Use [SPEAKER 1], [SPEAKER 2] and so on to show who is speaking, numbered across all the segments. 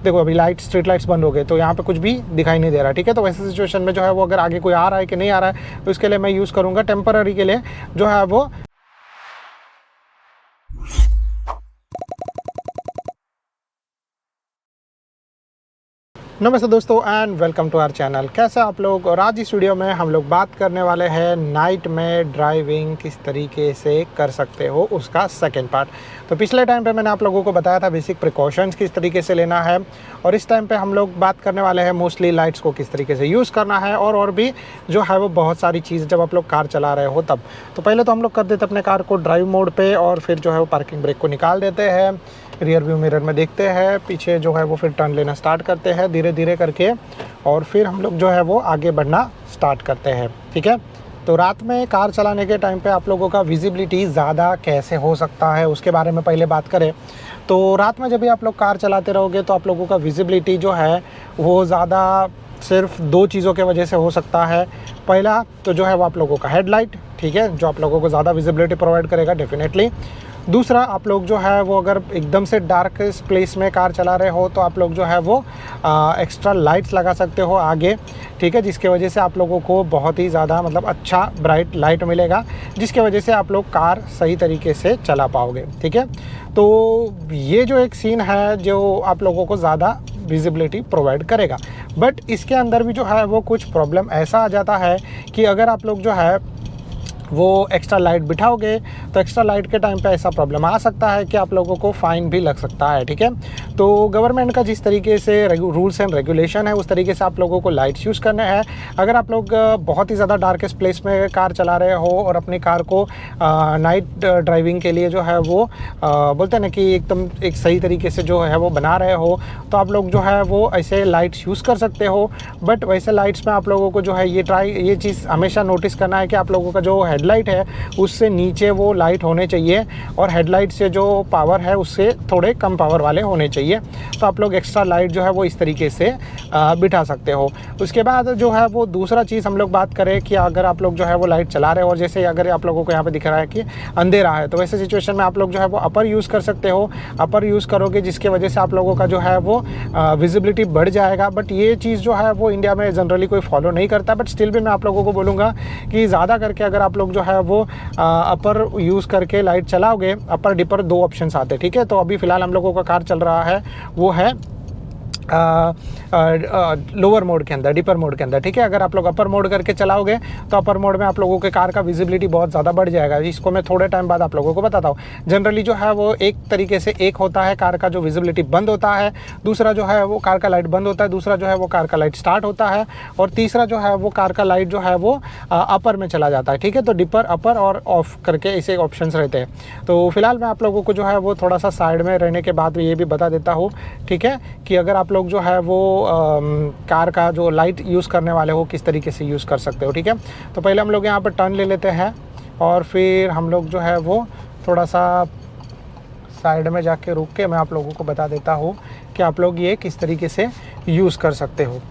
[SPEAKER 1] देखो अभी light street lights बंद हो गए तो यहाँ पे कुछ भी दिखाई नहीं दे रहा, ठीक है। तो वैसे सिचुएशन में जो है वो अगर आगे कोई आ रहा है कि नहीं आ रहा है, तो इसके लिए मैं यूज़ करूँगा टेम्पररी के लिए जो है वो नमस्ते दोस्तों and welcome to our channel. कैसे आप लोग। और आज इस वीडियो में हम लोग बात करने वाले हैं नाइट में ड्राइविंग किस तरीके से कर सकते हो, उसका सेकंड पार्ट। तो पिछले टाइम पे मैंने आप लोगों को बताया था बेसिक प्रिकॉशंस किस तरीके से लेना है, और इस टाइम पे हम लोग बात करने वाले हैं मोस्टली लाइट्स को किस तरीके से यूज़ करना है, और भी जो है वो बहुत सारी चीज़ जब आप लोग कार चला रहे हो तब। तो पहले तो हम लोग कर देते अपने कार को ड्राइव मोड पे, और फिर जो है वो पार्किंग ब्रेक को निकाल देते हैं, रियर व्यू मिरर में देखते हैं, पीछे जो है वो फिर टर्न लेना स्टार्ट करते हैं धीरे धीरे करके, और फिर हम लोग जो है वो आगे बढ़ना स्टार्ट करते हैं, ठीक है। तो रात में कार चलाने के टाइम पे आप लोगों का विजिबिलिटी ज़्यादा कैसे हो सकता है उसके बारे में पहले बात करें। तो रात में जब भी आप लोग कार चलाते रहोगे तो आप लोगों का विजिबिलिटी जो है वो ज़्यादा सिर्फ दो चीज़ों के वजह से हो सकता है। पहला तो जो है वो आप लोगों का हेडलाइट, ठीक है, जो आप लोगों को ज़्यादा विजिबिलिटी प्रोवाइड करेगा डेफिनेटली। दूसरा, आप लोग जो है वो अगर एकदम से डार्क प्लेस में कार चला रहे हो तो आप लोग जो है वो एक्स्ट्रा लाइट्स लगा सकते हो आगे, ठीक है, जिसके वजह से आप लोगों को बहुत ही ज़्यादा मतलब अच्छा ब्राइट लाइट मिलेगा, जिसके वजह से आप लोग कार सही तरीके से चला पाओगे, ठीक है। तो ये जो एक सीन है जो आप लोगों को ज़्यादा विजिबिलिटी प्रोवाइड करेगा, बट इसके अंदर भी जो है वो कुछ प्रॉब्लम ऐसा आ जाता है कि अगर आप लोग जो है वो एक्स्ट्रा लाइट बिठाओगे तो एक्स्ट्रा लाइट के टाइम पे ऐसा प्रॉब्लम आ सकता है कि आप लोगों को फ़ाइन भी लग सकता है, ठीक है। तो गवर्नमेंट का जिस तरीके से रूल्स एंड रेगुलेशन है उस तरीके से आप लोगों को लाइट्स यूज़ करने हैं। अगर आप लोग बहुत ही ज़्यादा डार्केस्ट प्लेस में कार चला रहे हो और अपनी कार को नाइट ड्राइविंग के लिए जो है वो बोलते हैं ना कि एकदम एक सही तरीके से जो है वो बना रहे हो, तो आप लोग जो है वो ऐसे लाइट्स यूज़ कर सकते हो। बट वैसे लाइट्स में आप लोगों को जो है ये चीज़ हमेशा नोटिस करना है कि आप लोगों का जो हेडलाइट है उससे नीचे वो लाइट होने चाहिए, और हेडलाइट से जो पावर है उससे थोड़े कम पावर वाले होने चाहिए। तो आप लोग एक्स्ट्रा लाइट जो है वो इस तरीके से बिठा सकते हो। उसके बाद जो है वो दूसरा चीज़ हम लोग बात करें कि अगर आप लोग जो है वो लाइट चला रहे हो और जैसे अगर आप लोगों को यहाँ पे दिख रहा है कि अंधेरा है, तो वैसे सिचुएशन में आप लोग जो है वो अपर यूज़ कर सकते हो। अपर यूज़ करोगे जिसके वजह से आप लोगों का जो है वो विजिबिलिटी बढ़ जाएगा। बट ये चीज़ जो है वो इंडिया में जनरली कोई फॉलो नहीं करता, बट स्टिल भी मैं आप लोगों को बोलूँगा कि ज़्यादा करके अगर आप लोग जो है वो अपर यूज़ करके लाइट चलाओगे, अपर डिपर दो ऑप्शंस आते हैं, ठीक है। तो अभी फ़िलहाल हम लोगों का कार चल रहा है वो है लोअर मोड के अंदर, डिपर मोड के अंदर, ठीक है। अगर आप लोग अपर मोड करके चलाओगे तो अपर मोड में आप लोगों के कार का विजिबिलिटी बहुत ज़्यादा बढ़ जाएगा। इसको मैं थोड़े टाइम बाद आप लोगों को बताता हूँ। जनरली जो है वो एक तरीके से एक होता है कार का जो विजिबिलिटी बंद होता है, दूसरा जो है वो कार का लाइट बंद होता है, दूसरा जो है वो कार का लाइट स्टार्ट होता है, और तीसरा जो है वो कार का लाइट जो है वो अपर में चला जाता है, ठीक है। तो डिपर, अपर और ऑफ करके ऐसे ऑप्शंस रहते हैं। तो फिलहाल मैं आप लोगों को जो है वो थोड़ा सा साइड में रहने के बाद ये भी बता देता हूँ, ठीक है, कि अगर आप लोग जो है वो कार का जो लाइट यूज़ करने वाले हो किस तरीके से यूज़ कर सकते हो, ठीक है। तो पहले हम लोग यहाँ पर टर्न ले लेते हैं, और फिर हम लोग जो है वो थोड़ा सा साइड में जाके रुक के मैं आप लोगों को बता देता हूँ कि आप लोग ये किस तरीके से यूज़ कर सकते हो।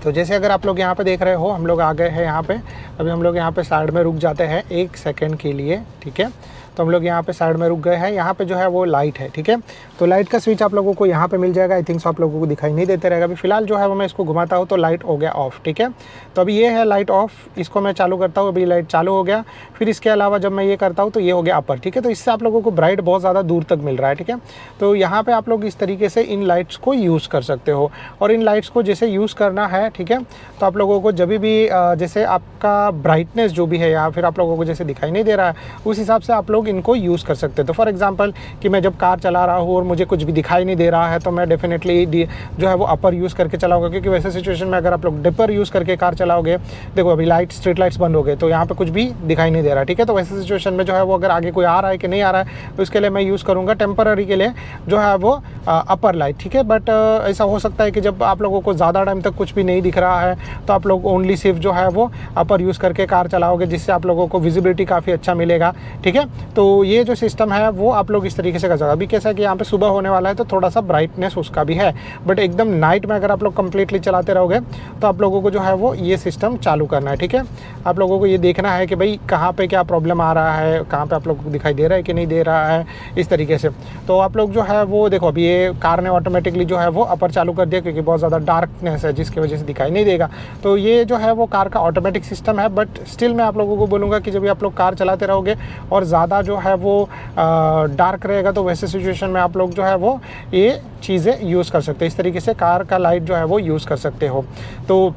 [SPEAKER 1] तो जैसे अगर आप लोग यहाँ पे देख रहे हो हम लोग आ गए हैं यहाँ पे। अभी हम लोग यहाँ पे साइड में रुक जाते हैं 1 सेकंड के लिए, ठीक है। तो हम लोग यहाँ पे साइड में रुक गए हैं। यहाँ पे जो है वो लाइट है, ठीक है। तो लाइट का स्विच आप लोगों को यहाँ पे मिल जाएगा। आई थिंक सो आप लोगों को दिखाई नहीं देते रहेगा। अभी फिलहाल जो है वो मैं इसको घुमाता हूँ तो लाइट हो गया ऑफ, ठीक है। तो अभी ये है लाइट ऑफ, इसको मैं चालू करता हूँ, अभी लाइट चालू हो गया। फिर इसके अलावा जब मैं ये करता हूँ तो ये हो गया अपर, ठीक है। तो इससे आप लोगों को ब्राइट बहुत ज़्यादा दूर तक मिल रहा है, ठीक है। तो यहाँ पर आप लोग इस तरीके से इन लाइट्स को यूज़ कर सकते हो, और इन लाइट्स को जैसे यूज़ करना है, ठीक है, तो आप लोगों को जब भी जैसे आपका ब्राइटनेस जो भी है या फिर आप लोगों को जैसे दिखाई नहीं दे रहा है उस हिसाब से आप लोग इनको यूज़ कर सकते हैं। तो फॉर एग्जांपल कि मैं जब कार चला रहा हूँ और मुझे कुछ भी दिखाई नहीं दे रहा है तो मैं डेफिनेटली जो है वो अपर यूज़ करके चलाऊंगा, क्योंकि वैसे सिचुएशन में अगर आप लोग डिपर यूज़ करके कार चलाओगे, देखो अभी लाइट स्ट्रीट लाइट्स बंद हो गए तो यहाँ पे कुछ भी दिखाई नहीं दे रहा, ठीक है। तो वैसे सिचुएशन में जो है वो अगर आगे कोई आ रहा है कि नहीं आ रहा है तो इसके लिए मैं यूज़ करूँगा टेम्पररी के लिए जो है वो अपर लाइट, ठीक है। बट ऐसा हो सकता है कि जब आप लोगों को ज़्यादा टाइम तक कुछ भी नहीं दिख रहा है तो आप लोग ओनली सिर्फ जो है वो अपर यूज़ करके कार चलाओगे, जिससे आप लोगों को विजिबिलिटी काफ़ी अच्छा मिलेगा, ठीक है। तो ये जो सिस्टम है वो आप लोग इस तरीके से कर सकते हो। अभी कैसा है कि यहाँ पे सुबह होने वाला है तो थोड़ा सा ब्राइटनेस उसका भी है, बट एकदम नाइट में अगर आप लोग कंप्लीटली चलाते रहोगे तो आप लोगों को जो है वो ये सिस्टम चालू करना है, ठीक है। आप लोगों को ये देखना है कि भाई कहाँ पे क्या प्रॉब्लम आ रहा है, कहाँ पे आप लोगों को दिखाई दे रहा है कि नहीं दे रहा है, इस तरीके से। तो आप लोग जो है वो देखो, अभी ये कार ने ऑटोमेटिकली जो है वो अपर चालू कर दिया क्योंकि बहुत ज़्यादा डार्कनेस है जिसकी वजह से दिखाई नहीं देगा। तो ये जो है वो कार का ऑटोमेटिक सिस्टम है, बट स्टिल मैं आप लोगों को बोलूँगा कि जब भी आप लोग कार चलाते रहोगे और ज़्यादा जो है वो डार्क रहेगा तो वैसे सिचुएशन में आप लोग जो है वो ये चीज़ें यूज़ कर सकते हो। इस तरीके से कार का लाइट जो है वो यूज़ कर सकते हो। तो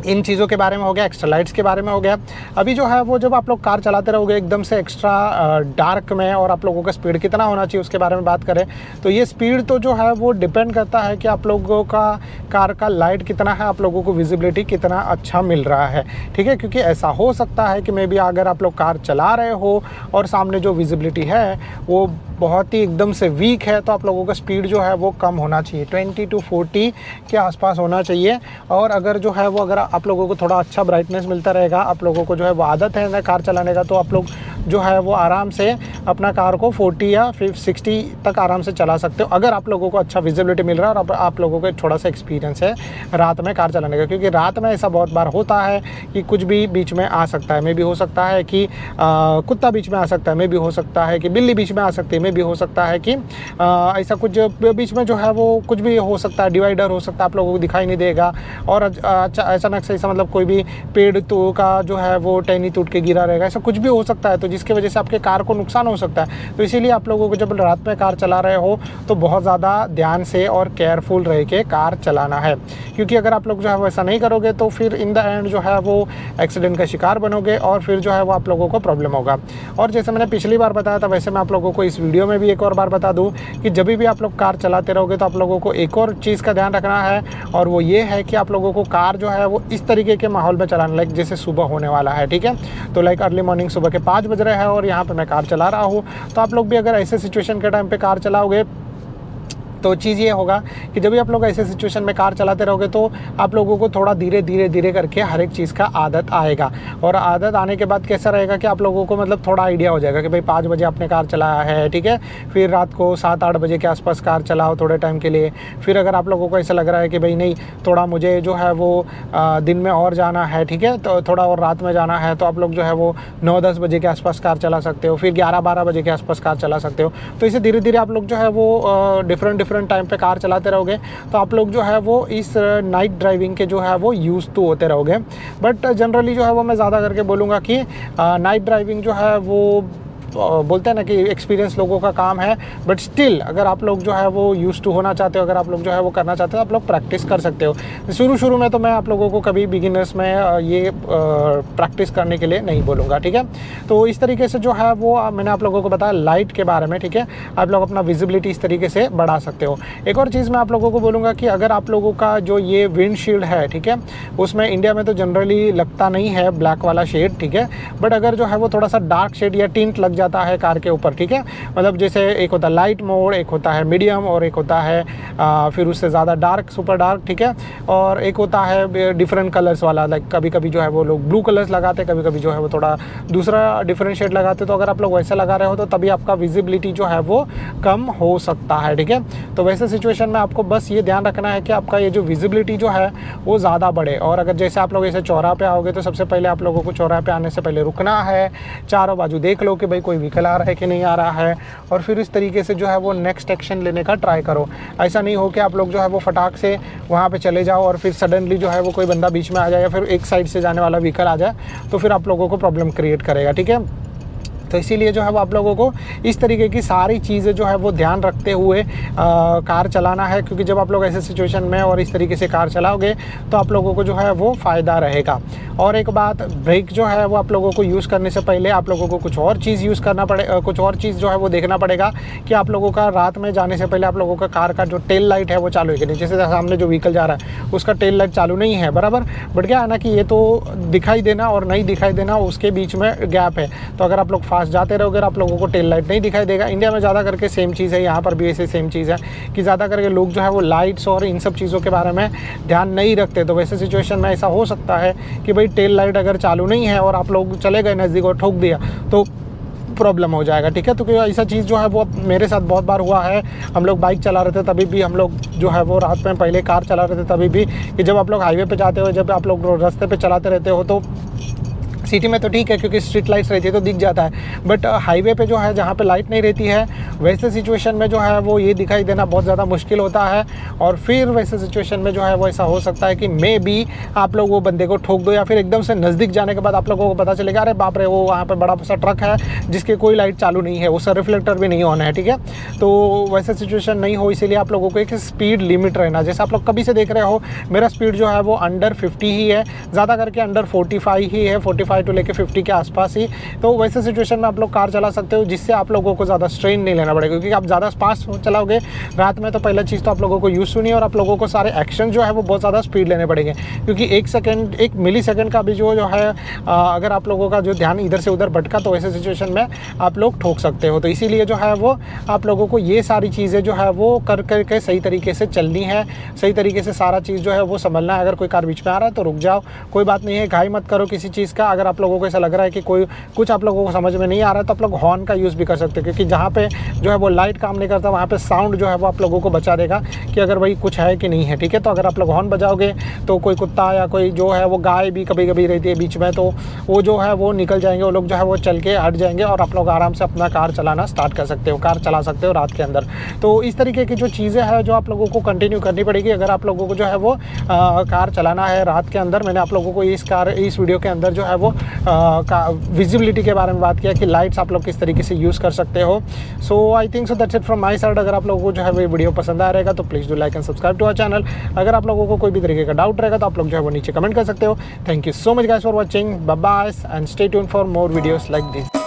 [SPEAKER 1] इन चीज़ों के बारे में हो गया, एक्स्ट्रा लाइट्स के बारे में हो गया। अभी जो है वो जब आप लोग कार चलाते रहोगे एकदम से एक्स्ट्रा डार्क में और आप लोगों का स्पीड कितना होना चाहिए उसके बारे में बात करें तो ये स्पीड तो जो है वो डिपेंड करता है कि आप लोगों का कार का लाइट कितना है, आप लोगों को विजिबिलिटी कितना अच्छा मिल रहा है, ठीक है। क्योंकि ऐसा हो सकता है कि मे बी अगर आप लोग कार चला रहे हो और सामने जो विजिबिलिटी है वो बहुत ही एकदम से वीक है तो आप लोगों का स्पीड जो है वो कम होना चाहिए, 20 to 40 के आसपास होना चाहिए। और अगर जो है वो अगर आप लोगों को थोड़ा अच्छा ब्राइटनेस मिलता रहेगा, आप लोगों को जो है वो आदत है ना कार चलाने का, तो आप लोग जो है वो आराम से अपना कार को 40 या 60 तक आराम से चला सकते हो अगर आप लोगों को अच्छा विजिबिलिटी मिल रहा है और आप लोगों को थोड़ा सा एक्सपीरियंस है रात में कार चलाने का। क्योंकि रात में ऐसा बहुत बार होता है कि कुछ भी बीच में आ सकता है, मे भी हो सकता है कि कुत्ता बीच में आ सकता है, मे भी हो सकता है कि बिल्ली बीच में आ सकती है, मे भी हो सकता है कि ऐसा कुछ बीच में जो है वो कुछ भी हो सकता है, डिवाइडर हो सकता है, आप लोगों को दिखाई नहीं देगा और अचानक से ऐसा मतलब कोई भी पेड़ तो का जो है वो टहनी टूट के गिरा रहेगा, ऐसा कुछ भी हो सकता है तो जिसकी वजह से आपके कार को नुकसान हो सकता है। तो इसीलिए आप लोगों को जब रात में कार चला रहे हो तो बहुत ज़्यादा ध्यान से और केयरफुल रह के कार चलाना है, क्योंकि अगर आप लोग जो है वो ऐसा नहीं करोगे तो फिर इन द एंड जो है वो एक्सीडेंट का शिकार बनोगे और फिर जो है वो आप लोगों को प्रॉब्लम होगा। और जैसे मैंने पिछली बार बताया था वैसे मैं आप लोगों को इस वीडियो में भी एक और बार बता दूं कि जब भी आप लोग कार चलाते रहोगे तो आप लोगों को एक और चीज़ का ध्यान रखना है और वो ये है कि आप लोगों को कार जो है वो इस तरीके के माहौल में चलाना, लाइक जैसे सुबह होने वाला है, ठीक है। तो लाइक अर्ली मॉर्निंग सुबह के 5 बज रहे हैं और यहाँ पे मैं कार चला रहा हूँ, तो आप लोग भी अगर ऐसे सिचुएशन के टाइम पे कार चलाओगे तो चीज़ ये होगा कि जब भी आप लोग ऐसे सिचुएशन में कार चलाते रहोगे तो आप लोगों को थोड़ा धीरे धीरे करके हर एक चीज़ का आदत आएगा। और आदत आने के बाद कैसा रहेगा कि आप लोगों को मतलब थोड़ा आइडिया हो जाएगा कि भाई 5 बजे आपने कार चलाया है, ठीक है। फिर रात को 7-8 बजे के आसपास कार चलाओ थोड़े टाइम के लिए। फिर अगर आप लोगों को ऐसा लग रहा है कि भाई नहीं थोड़ा मुझे जो है वो दिन में और जाना है, ठीक है, तो थोड़ा और रात में जाना है, तो आप लोग जो है वो 9-10 बजे के आसपास कार चला सकते हो, फिर 11-12 बजे के आसपास कार चला सकते हो। तो इसे धीरे धीरे आप लोग जो है वो डिफरेंट टाइम पे कार चलाते रहोगे तो आप लोग जो है वो इस नाइट ड्राइविंग के जो है वो यूज़ टू होते रहोगे। बट जनरली जो है वो मैं ज़्यादा करके बोलूँगा कि नाइट ड्राइविंग जो है वो बोलते हैं ना कि एक्सपीरियंस लोगों का काम है, बट स्टिल अगर आप लोग जो है वो यूज टू होना चाहते हो, अगर आप लोग जो है वो करना चाहते हो, आप लोग प्रैक्टिस कर सकते हो। शुरू में तो मैं आप लोगों को कभी बिगिनर्स में ये प्रैक्टिस करने के लिए नहीं बोलूँगा, ठीक है। तो इस तरीके से जो है वो मैंने आप लोगों को बताया लाइट के बारे में, ठीक है। आप लोग अपना विजिबिलिटी इस तरीके से बढ़ा सकते हो। एक और चीज़ मैं आप लोगों को बोलूँगा कि अगर आप लोगों का जो ये विंडशील्ड है, ठीक है, उसमें इंडिया में तो जनरली लगता नहीं है ब्लैक वाला शेड, ठीक है, बट अगर जो है वो थोड़ा सा डार्क शेड या टिंट लग जाता है कार के ऊपर, ठीक है, मतलब जैसे एक होता है लाइट मोड, एक होता है मीडियम और एक होता है फिर उससे ज़्यादा डार्क, सुपर डार्क, ठीक है, और एक होता है डिफरेंट कलर्स वाला, लाइक कभी कभी जो है वो लोग ब्लू कलर्स लगाते हैं, कभी कभी जो है वो थोड़ा दूसरा डिफरेंट शेड लगाते हैं। तो अगर आप लोग वैसे लगा रहे हो तो तभी आपका विजिबिलिटी जो है वो कम हो सकता है, ठीक है। तो वैसे सिचुएशन में आपको बस ये ध्यान रखना है कि आपका ये जो विजिबिलिटी जो है वो ज़्यादा बढ़े। और अगर जैसे आप लोग ऐसे चौराहे पे आओगे तो सबसे पहले आप लोगों को चौराहे पे आने से पहले रुकना है, चारों बाजू देख लो कि भाई कोई व्हीकल आ रहा है कि नहीं आ रहा है, और फिर इस तरीके से जो है वो नेक्स्ट एक्शन लेने का ट्राई करो। ऐसा नहीं हो कि आप लोग जो है वो फटाक से वहाँ पे चले जाओ और फिर सडनली जो है वो कोई बंदा बीच में आ जाए या फिर एक साइड से जाने वाला व्हीकल आ जाए तो फिर आप लोगों को प्रॉब्लम क्रिएट करेगा, ठीक है। तो इसीलिए जो है वो आप लोगों को इस तरीके की सारी चीज़ें जो है वो ध्यान रखते हुए कार चलाना है, क्योंकि जब आप लोग ऐसे सिचुएशन में और इस तरीके से कार चलाओगे तो आप लोगों को जो है वो फ़ायदा रहेगा। और एक बात, ब्रेक जो है वो आप लोगों को यूज़ करने से पहले आप लोगों को कुछ और चीज़ यूज़ करना कुछ और चीज़ जो है वो देखना पड़ेगा कि आप लोगों का रात में जाने से पहले आप लोगों का कार का जो टेल लाइट है वो चालू है कि नहीं। जैसे सामने जो व्हीकल जा रहा है उसका टेल लाइट चालू नहीं है, बराबर, बट क्या है ना कि ये तो दिखाई देना और नहीं दिखाई देना उसके बीच में गैप है। तो अगर आप लोग फास्ट जाते रहोगे आप लोगों को टेल लाइट नहीं दिखाई देगा। इंडिया में ज़्यादा करके सेम चीज़ है, यहाँ पर भी ऐसे सेम चीज़ है कि ज़्यादा करके लोग जो है वो लाइट्स और इन सब चीज़ों के बारे में ध्यान नहीं रखते। तो वैसे सिचुएशन में ऐसा हो सकता है कि भाई टेल लाइट अगर चालू नहीं है और आप लोग चले गए नज़दीक और ठोक दिया तो प्रॉब्लम हो जाएगा, ठीक है। तो क्योंकि ऐसा चीज़ जो है वो मेरे साथ बहुत बार हुआ है। हम लोग बाइक चला रहे थे तभी भी, हम लोग जो है वो रात में पहले कार चला रहे थे तभी भी, कि जब आप लोग हाईवे पे जाते हो, जब आप लोग रास्ते पे चलाते रहते हो, तो सिटी में तो ठीक है क्योंकि स्ट्रीट लाइट्स रहती है तो दिख जाता है, बट हाईवे पे जो है जहाँ पे लाइट नहीं रहती है, वैसे सिचुएशन में जो है वो ये दिखाई देना बहुत ज़्यादा मुश्किल होता है। और फिर वैसे सिचुएशन में जो है वो ऐसा हो सकता है कि मे बी आप लोग वो बंदे को ठोक दो, या फिर एकदम से नज़दीक जाने के बाद आप लोगों को पता चलेगा अरे बाप रे, वो वहाँ पर बड़ा सा ट्रक है जिसके कोई लाइट चालू नहीं है, उसका रिफ्लेक्टर भी नहीं ऑन है, ठीक है। तो वैसे सिचुएशन नहीं हो, इसीलिए आप लोगों को एक स्पीड लिमिट रहना, जैसे आप लोग कभी से देख रहे हो मेरा स्पीड जो है वो अंडर 50 ही है, ज़्यादा करके अंडर 45 ही है, 45 टू लेके 50 के आसपास ही। तो वैसे सिचुएशन में आप लोग कार चला सकते हो जिससे आप लोगों को ज़्यादा स्ट्रेन नहीं लेना पड़ेगा, क्योंकि आप ज़्यादा फास्ट चलाओगे रात में तो पहला चीज़ तो आप लोगों को यूज़ सुनी, और आप लोगों को सारे एक्शन जो है वो बहुत ज़्यादा स्पीड लेने पड़ेंगे, क्योंकि 1 मिली सेकेंड का भी जो है अगर आप लोगों का जो ध्यान इधर से उधर भटका तो वैसे सिचुएशन में आप लोग ठोक सकते हो। तो इसीलिए जो है वो आप लोगों को ये सारी चीज़ें जो है वो कर करके सही तरीके से चलनी है, सही तरीके से सारा चीज़ जो है वो संभलना है। अगर कोई कार बीच में आ रहा है तो रुक जाओ, कोई बात नहीं है, घाई मत करो किसी चीज़ का। अगर आप लोगों को ऐसा लग रहा है कि कोई कुछ आप लोगों को समझ में नहीं आ रहा है तो आप लोग हॉर्न का यूज़ भी कर सकते हो, क्योंकि जहाँ पे जो है वो लाइट काम नहीं करता वहाँ पे साउंड जो है वो आप लोगों को बचा देगा कि अगर भाई कुछ है कि नहीं है, ठीक है। तो अगर आप लोग हॉर्न बजाओगे तो कोई कुत्ता या कोई जो है वो गाय भी कभी कभी रहती है बीच में, तो वो जो है वो निकल जाएंगे, वो लोग जो है वो चल के हट जाएंगे और आप लोग आराम से अपना कार चलाना स्टार्ट कर सकते हो, कार चला सकते हो रात के अंदर। तो इस तरीके की जो चीज़ें हैं जो आप लोगों को कंटिन्यू करनी पड़ेगी अगर आप लोगों को जो है वो कार चलाना है रात के अंदर। मैंने आप लोगों को इस वीडियो के अंदर जो है वो विजिबिलिटी के बारे में बात किया कि लाइट्स आप लोग किस तरीके से यूज़ कर सकते हो। So I think so that's it from my side. अगर आप लोगों को जो है वो वीडियो पसंद आ रहेगा तो please do like and subscribe to our channel. अगर आप लोगों को कोई भी तरीके का डाउट रहेगा तो आप लोग जो है वो नीचे कमेंट कर सकते हो। Thank you so much guys for watching, bye bye and stay tuned for more videos like this.